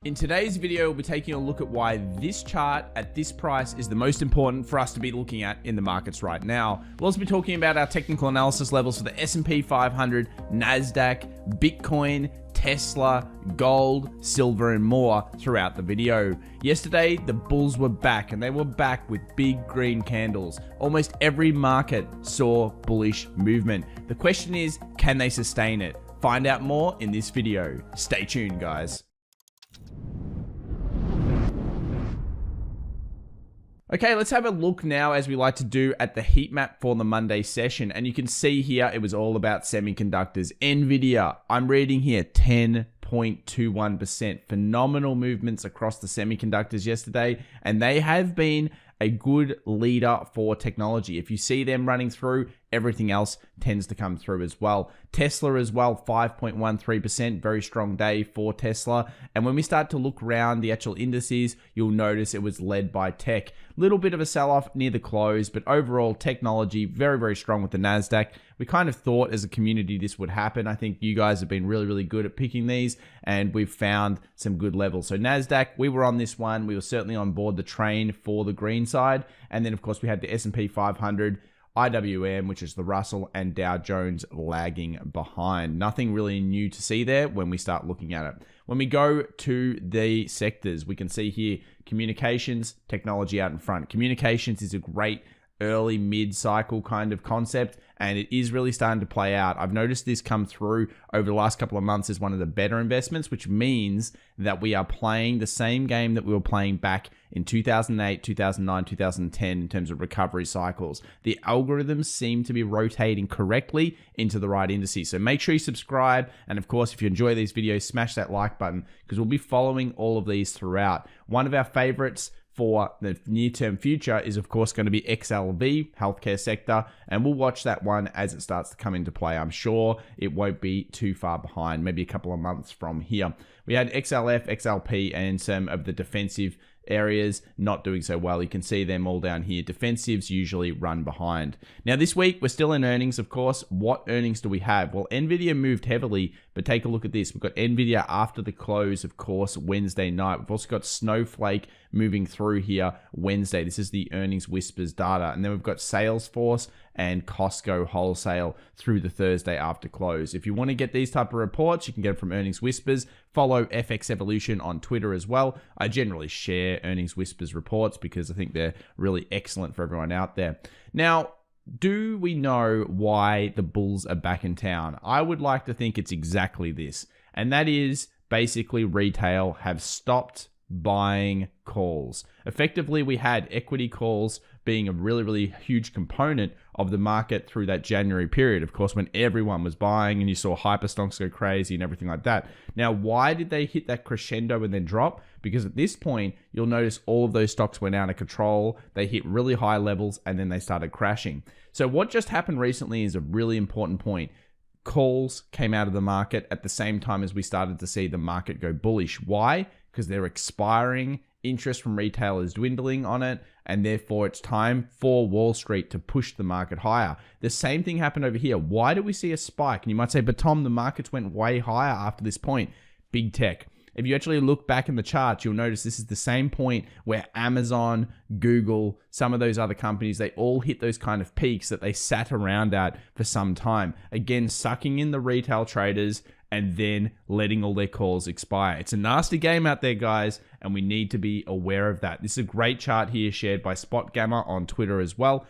In today's video, we'll be taking a look at why this chart at this price is the most important for us to be looking at in the markets right now. We'll also be talking about our technical analysis levels for the SP 500, Nasdaq, Bitcoin, Tesla, gold, silver, and more throughout the video. Yesterday, the bulls were back, and they were back with big green candles. Almost every market saw bullish movement. The question is, can they sustain it? Find out more in this video. Stay tuned, guys. Okay, let's have a look now, as we like to do, at the heat map for the Monday session. And you can see here, it was all about semiconductors. Nvidia, I'm reading here, 10.21%. Phenomenal movements across the semiconductors yesterday. And they have been a good leader for technology. If you see them running through, everything else tends to come through as well. Tesla as well, 5.13%, very strong day for Tesla. And when we start to look around the actual indices, you'll notice it was led by tech. Little bit of a sell-off near the close, but overall technology very, very strong with the Nasdaq. We kind of thought as a community this would happen. I think you guys have been really, really good at picking these, and we've found some good levels. So Nasdaq, we were on this one. We were certainly on board the train for the green side. And then of course we had the SP 500, IWM, which is the Russell, and Dow Jones lagging behind. Nothing really new to see there when we start looking at it. When we go to the sectors, we can see here communications, technology out in front. Communications is a great early mid-cycle kind of concept, and it is really starting to play out. I've noticed this come through over the last couple of months as one of the better investments, which means that we are playing the same game that we were playing back in 2008, 2009, 2010 in terms of recovery cycles. The algorithms seem to be rotating correctly into the right indices. So make sure you subscribe, and of course, if you enjoy these videos, smash that like button, because we'll be following all of these throughout. One of our favorites for the near-term future is, of course, going to be XLV, healthcare sector, and we'll watch that one as it starts to come into play. I'm sure it won't be too far behind, maybe a couple of months from here. We had XLF, XLP, and some of the defensive areas not doing so well. You can see them all down here. Defensives usually run behind. Now this week, we're still in earnings, of course. What earnings do we have? Well, Nvidia moved heavily, but take a look at this. We've got Nvidia after the close, of course, Wednesday night. We've also got Snowflake moving through here Wednesday. This is the earnings whispers data. And then we've got Salesforce and Costco wholesale through the Thursday after close. If you want to get these type of reports, you can get it from Earnings Whispers. Follow FX Evolution on Twitter as well. I generally share Earnings Whispers reports because I think they're really excellent for everyone out there. Now, do we know why the bulls are back in town? I would like to think it's exactly this, and that is basically retail have stopped buying calls. Effectively, we had equity calls being a really, really huge component of the market through that January period, of course, when everyone was buying and you saw hyper stocks go crazy and everything like that. Now, why did they hit that crescendo and then drop? Because at this point, you'll notice all of those stocks went out of control. They hit really high levels and then they started crashing. So what just happened recently is a really important point. Calls came out of the market at the same time as we started to see the market go bullish. Why? Because they're expiring, interest from retail is dwindling on it, and therefore it's time for Wall Street to push the market higher. The same thing happened over here. Why do we see a spike? And you might say, but Tom, the markets went way higher after this point. Big tech. If you actually look back in the charts, you'll notice this is the same point where Amazon, Google, some of those other companies, they all hit those kind of peaks that they sat around at for some time. Again, sucking in the retail traders and then letting all their calls expire. It's a nasty game out there, guys, and we need to be aware of that. This is a great chart here shared by Spot Gamma on Twitter as well.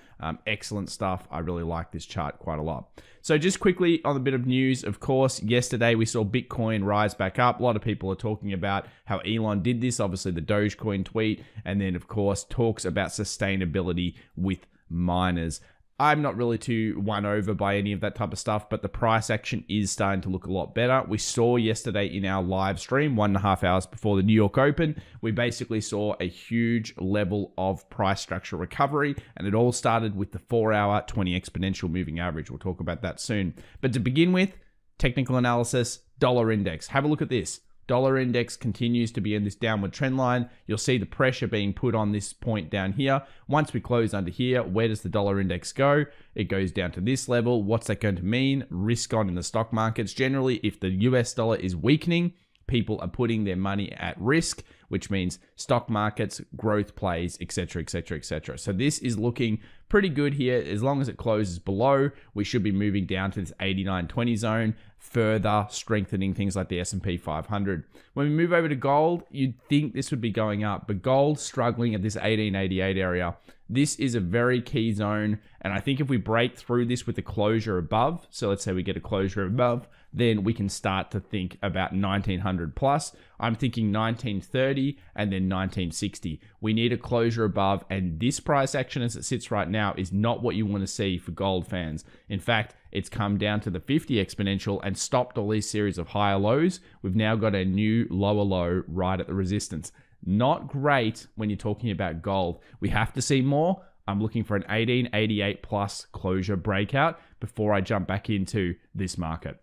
Excellent stuff. I really like this chart quite a lot. So just quickly on a bit of news, of course, yesterday we saw Bitcoin rise back up. A lot of people are talking about how Elon did this, obviously the Dogecoin tweet, and then of course talks about sustainability with miners. I'm not really too won over by any of that type of stuff, but the price action is starting to look a lot better. We saw yesterday in our live stream, 1.5 hours before the New York Open, we basically saw a huge level of price structure recovery, and it all started with the 4-hour 20 exponential moving average. We'll talk about that soon. But to begin with, technical analysis, dollar index. Have a look at this. Dollar index continues to be in this downward trend line. You'll see the pressure being put on this point down here. Once we close under here, where does the dollar index go? It goes down to this level. What's that going to mean? Risk on in the stock markets. Generally, if the US dollar is weakening, people are putting their money at risk, which means stock markets, growth plays, etc., etc., etc. So this is looking pretty good here. As long as it closes below, we should be moving down to this 89.20 zone, further strengthening things like the S&P 500. When we move over to gold, you'd think this would be going up, but gold struggling at this 1888 area. This is a very key zone, and I think if we break through this with a closure above, so let's say we get a closure above, then we can start to think about 1900 plus. I'm thinking 1930 and then 1960. We need a closure above, and this price action as it sits right now is not what you want to see for gold fans. In fact, it's come down to the 50 exponential and stopped all these series of higher lows. We've now got a new lower low right at the resistance. Not great when you're talking about gold. We have to see more. I'm looking for an 1888 plus closure breakout before I jump back into this market.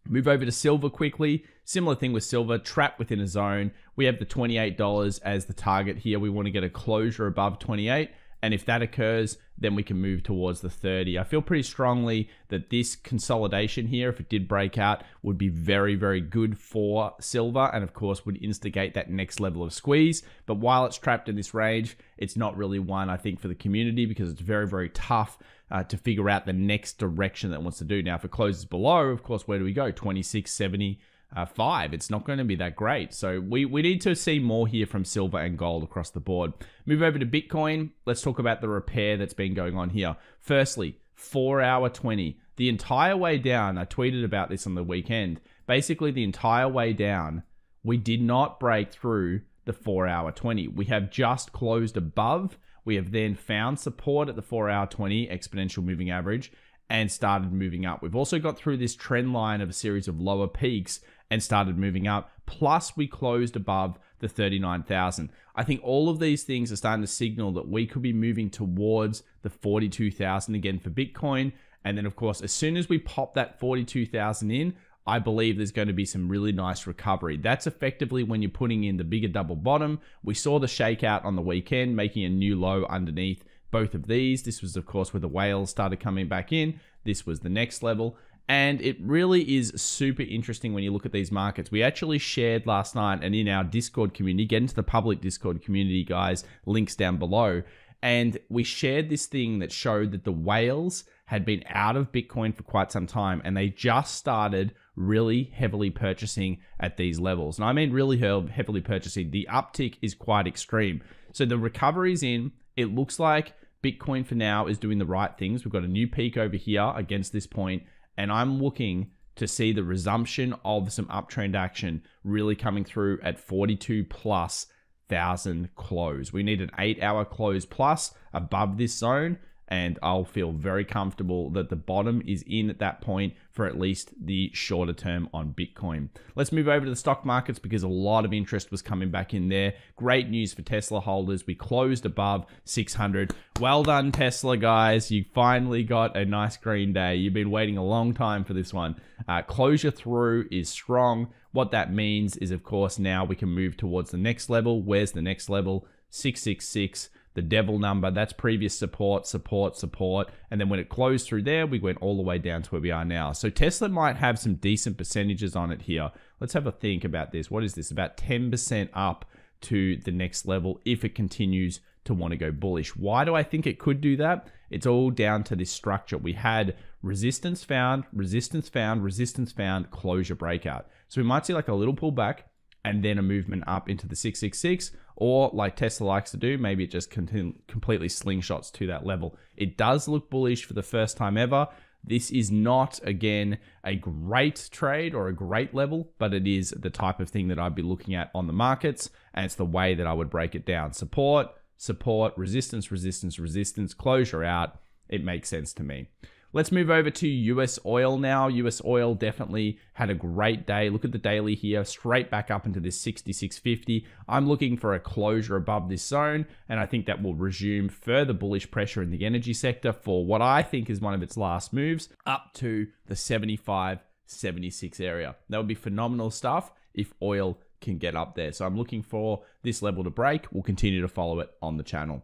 Move over to silver quickly. Similar thing with silver, trapped within a zone. We have the $28 as the target here. We want to get a closure above 28. And if that occurs, then we can move towards the 30. I feel pretty strongly that this consolidation here, if it did break out, would be very, very good for silver. And of course, would instigate that next level of squeeze. But while it's trapped in this range, it's not really one, I think, for the community because it's very, very tough to figure out the next direction that it wants to do. Now, if it closes below, of course, where do we go? 26.75. It's not going to be that great. So we need to see more here from silver and gold across the board. Move over to Bitcoin. Let's talk about the repair that's been going on here. Firstly, 4-hour 20. The entire way down, I tweeted about this on the weekend. Basically, the entire way down, we did not break through the 4-hour 20. We have just closed above. We have then found support at the 4-hour 20 exponential moving average and started moving up. We've also got through this trend line of a series of lower peaks and started moving up. Plus, we closed above the 39,000. I think all of these things are starting to signal that we could be moving towards the 42,000 again for Bitcoin. And then, of course, as soon as we pop that 42,000 in, I believe there's going to be some really nice recovery. That's effectively when you're putting in the bigger double bottom. We saw the shakeout on the weekend, making a new low underneath both of these. This was, of course, where the whales started coming back in. This was the next level. And it really is super interesting when you look at these markets. We actually shared last night and in our Discord community, get into the public Discord community, guys, links down below. And we shared this thing that showed that the whales had been out of Bitcoin for quite some time and they just started really heavily purchasing at these levels. And I mean really heavily purchasing. The uptick is quite extreme. So the recovery's in. It looks like Bitcoin for now is doing the right things. We've got a new peak over here against this point. And I'm looking to see the resumption of some uptrend action really coming through at 42,000+ close. We need an 8-hour close plus above this zone, and I'll feel very comfortable that the bottom is in at that point for at least the shorter term on Bitcoin. Let's move over to the stock markets because a lot of interest was coming back in there. Great news for Tesla holders. We closed above 600. Well done, Tesla guys. You finally got a nice green day. You've been waiting a long time for this one. Closure through is strong. What that means is, of course, now we can move towards the next level. Where's the next level? 666. The devil number, that's previous support. And then when it closed through there, we went all the way down to where we are now. So Tesla might have some decent percentages on it here. Let's have a think about this. What is this? About 10% up to the next level if it continues to want to go bullish. Why do I think it could do that? It's all down to this structure. We had resistance found, closure breakout. So we might see like a little pullback and then a movement up into the 666, or like Tesla likes to do, maybe it just completely slingshots to that level. It does look bullish for the first time ever. This is not, again, a great trade or a great level, but it is the type of thing that I'd be looking at on the markets, and it's the way that I would break it down. Support, resistance, closure out. It makes sense to me. Let's move over to US oil now. US oil definitely had a great day. Look at the daily here, straight back up into this 66.50. I'm looking for a closure above this zone, and I think that will resume further bullish pressure in the energy sector for what I think is one of its last moves up to the 75-76 area. That would be phenomenal stuff if oil can get up there. So I'm looking for this level to break. We'll continue to follow it on the channel.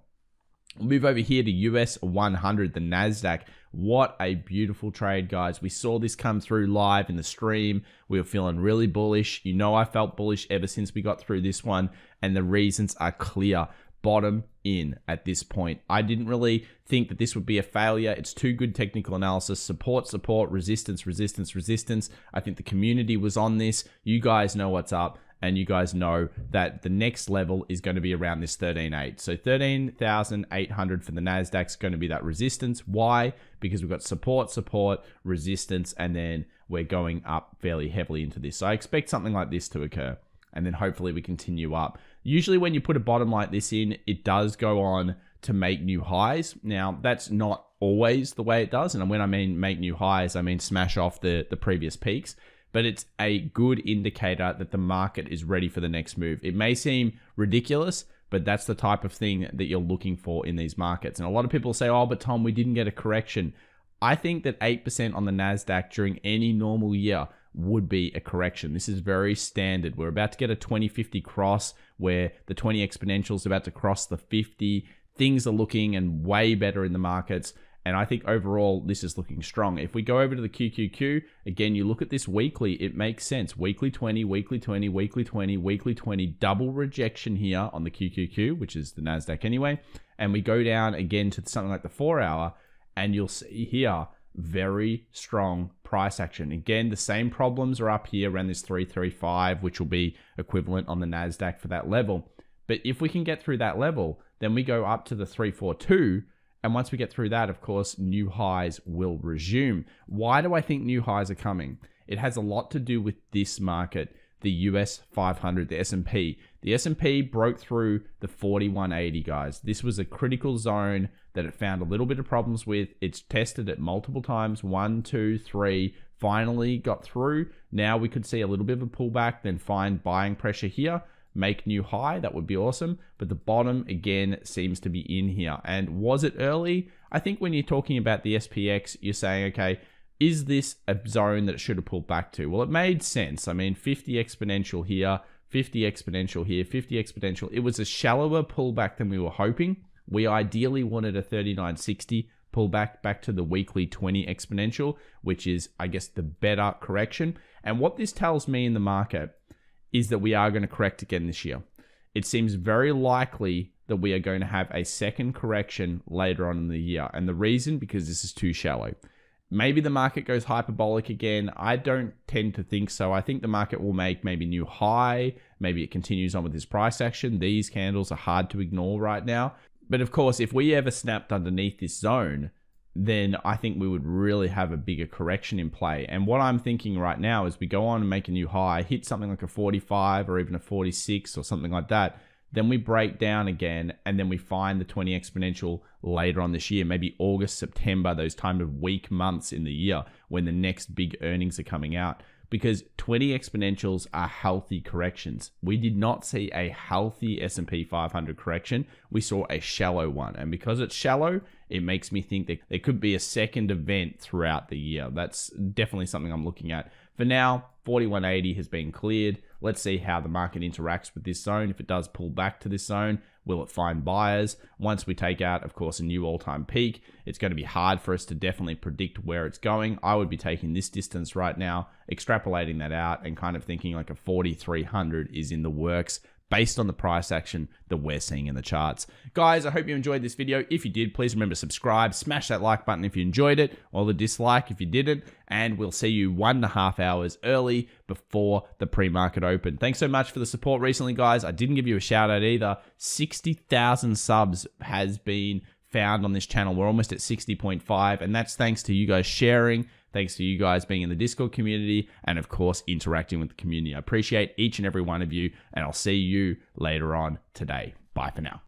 We'll move over here to US 100, the Nasdaq. What a beautiful trade, guys. We saw this come through live in the stream. We were feeling really bullish. You know, I felt bullish ever since we got through this one, and the reasons are clear. Bottom in at this point. I didn't really think that this would be a failure. It's too good technical analysis. Support, support, resistance, resistance, resistance. I think the community was on this. You guys know what's up, and you guys know that the next level is going to be around this 13.8. So 13,800 for the Nasdaq is going to be that resistance. Why? Because we've got support, support, resistance, and then we're going up fairly heavily into this. So I expect something like this to occur, and then hopefully we continue up. Usually when you put a bottom like this in, it does go on to make new highs. Now, that's not always the way it does. And when I mean make new highs, I mean smash off the previous peaks. But it's a good indicator that the market is ready for the next move. It may seem ridiculous, but that's the type of thing that you're looking for in these markets. And a lot of people say, oh, but Tom, we didn't get a correction. I think that 8% on the Nasdaq during any normal year would be a correction. This is very standard. We're about to get a 2050 cross where the 20 exponential is about to cross the 50. Things are looking and way better in the markets. And I think overall, this is looking strong. If we go over to the QQQ, again, you look at this weekly, it makes sense. Weekly 20, weekly 20, weekly 20, weekly 20, double rejection here on the QQQ, which is the Nasdaq anyway. And we go down again to something like the 4 hour, and you'll see here, very strong price action. Again, the same problems are up here around this 335, which will be equivalent on the Nasdaq for that level. But if we can get through that level, then we go up to the 342. And once we get through that, of course, new highs will resume. Why do I think new highs are coming? It has a lot to do with this market, the US 500, the S&P. The S&P broke through the 4180, guys. This was a critical zone that it found a little bit of problems with. It's tested it multiple times, 1, 2, 3, finally got through. Now we could see a little bit of a pullback, then find buying pressure here, make new high. That would be awesome. But the bottom, again, seems to be in here. And was it early? I think when you're talking about the SPX, you're saying, okay, is this a zone that it should have pulled back to? Well, it made sense. I mean, 50 exponential here, 50 exponential here, 50 exponential. It was a shallower pullback than we were hoping. We ideally wanted a 3960 pullback back to the weekly 20 exponential, which is, I guess, the better correction. And what this tells me in the market is that we are going to correct again this year. It seems very likely that we are going to have a second correction later on in the year. And the reason, because this is too shallow. Maybe the market goes hyperbolic again. I don't tend to think so. I think the market will make maybe new high. Maybe it continues on with this price action. These candles are hard to ignore right now. But of course, if we ever snapped underneath this zone, then I think we would really have a bigger correction in play. And what I'm thinking right now is we go on and make a new high, hit something like a 45 or even a 46 or something like that. Then we break down again, and then we find the 20 exponential later on this year, maybe August, September, those kind of weak months in the year when the next big earnings are coming out. Because 20 exponentials are healthy corrections. We did not see a healthy S&P 500 correction. We saw a shallow one. And because it's shallow, it makes me think that there could be a second event throughout the year. That's definitely something I'm looking at. For now, 4180 has been cleared. Let's see how the market interacts with this zone. If it does pull back to this zone, will it find buyers? Once we take out, of course, a new all-time peak, it's going to be hard for us to definitely predict where it's going. I would be taking this distance right now, extrapolating that out, and kind of thinking like a 4300 is in the works based on the price action that we're seeing in the charts. Guys, I hope you enjoyed this video. If you did, please remember to subscribe, smash that like button if you enjoyed it, or the dislike if you didn't, and we'll see you 1.5 hours early before the pre-market open. Thanks so much for the support recently, guys. I didn't give you a shout out either. 60,000 subs has been found on this channel. We're almost at 60.5, and that's thanks to you guys sharing. Thanks to you guys being in the Discord community and, of course, interacting with the community. I appreciate each and every one of you, and I'll see you later on today. Bye for now.